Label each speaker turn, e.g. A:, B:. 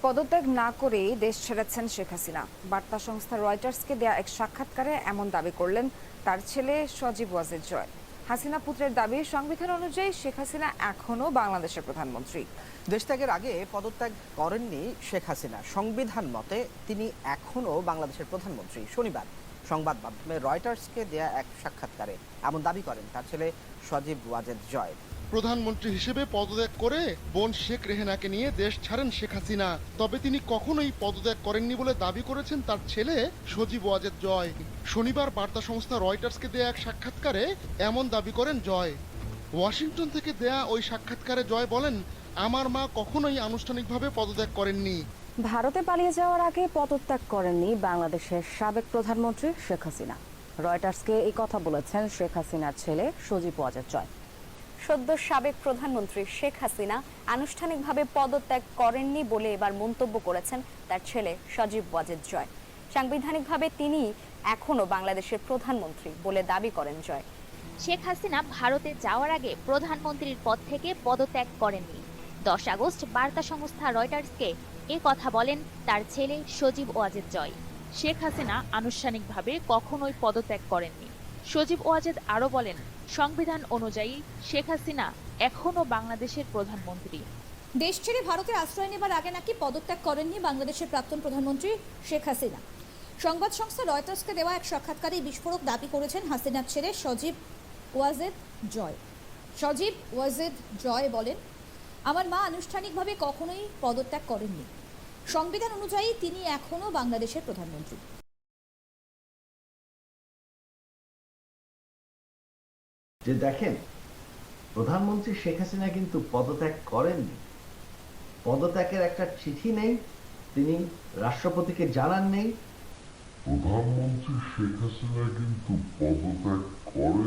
A: পদত্যাগ না করেই দেশ ছেড়েছেন শেখ হাসিনা। বার্তা সংস্থা রয়টার্সকে দেয়া এক সাক্ষাৎকারে এমন দাবি করলেন তার ছেলে সজীব ওয়াজেদ জয়। হাসিনা পুত্রের দাবি, সংবিধান অনুযায়ী শেখ হাসিনা এখনও বাংলাদেশের প্রধানমন্ত্রী।
B: দেশ ত্যাগের আগে পদত্যাগ করেননি শেখ হাসিনা। সংবিধান মতে তিনি এখনও বাংলাদেশের প্রধানমন্ত্রী। শনিবার সংবাদ মাধ্যমে রয়টার্সকে দেয়া এক সাক্ষাৎকারে এমন দাবি করেন তার ছেলে সজীব ওয়াজেদ জয়।
C: প্রধানমন্ত্রী হিসেবে পদত্যাগ করে বোন শেখ রেহেনাকে নিয়ে দেশ ছাড়েন শেখ হাসিনা। তবে তিনি কখনোই পদত্যাগ করেননি বলে দাবি করেছেন তার ছেলে সজীব ওয়াজেদ জয়। শনিবার বার্তা সংস্থা রয়টার্সকে দেয়া এক সাক্ষাৎকারে এমন দাবি করেন জয়। ওয়াশিংটন থেকে দেয়া ওই সাক্ষাৎকারে জয় বলেন, আমার মা কখনোই আনুষ্ঠানিকভাবে পদত্যাগ করেননি।
D: ভারতে পালিয়ে যাওয়ার আগে পদত্যাগ করেননি বাংলাদেশের সাবেক প্রধানমন্ত্রী শেখ হাসিনা। রয়টার্সকে এই কথা বলেছেন শেখ হাসিনার ছেলে সজীব ওয়াজেদ জয়।
E: সদ্য সাবেক প্রধানমন্ত্রী শেখ হাসিনা আনুষ্ঠানিকভাবে পদত্যাগ করেননি বলে এবার মন্তব্য করেছেন তার ছেলে সজীব ওয়াজেদ জয়। সাংবিধানিকভাবে তিনি এখনো বাংলাদেশের প্রধানমন্ত্রী বলে দাবি করেন জয়।
F: শেখ হাসিনা ভারতে যাওয়ার আগে প্রধানমন্ত্রীর পদ থেকে পদত্যাগ করেননি। 10 আগস্ট বার্তা সংস্থা রয়টার্সকে এ কথা বলেন তার ছেলে সজীব ওয়াজেদ জয়। শেখ হাসিনা আনুষ্ঠানিকভাবে কখনোই পদত্যাগ করেননি। সজীব ওয়াজেদ আরও বলেন, সংবিধান অনুযায়ী শেখ হাসিনা এখনও বাংলাদেশের প্রধানমন্ত্রী।
G: দেশ ছেড়ে ভারতে আশ্রয় নেবার আগে নাকি পদত্যাগ করেননি বাংলাদেশের প্রাক্তন প্রধানমন্ত্রী শেখ হাসিনা। সংবাদ সংস্থা রয়টার্সকে দেওয়া এক সাক্ষাৎকারে বিস্ফোরক দাবি করেছেন হাসিনার ছেলে সজীব ওয়াজেদ জয়। সজীব ওয়াজেদ জয় বলেন, আমার মা আনুষ্ঠানিকভাবে কখনোই পদত্যাগ করেননি। সংবিধান অনুযায়ী তিনি এখনও বাংলাদেশের প্রধানমন্ত্রী।
H: যে দেখেন, প্রধানমন্ত্রী শেখ হাসিনা কিন্তু পদত্যাগ করেননি। পদত্যাগের একটা চিঠি নেই, তিনি রাষ্ট্রপতিকে জানান নেই।
I: প্রধানমন্ত্রী শেখ হাসিনা কিন্তু পদত্যাগ করেন।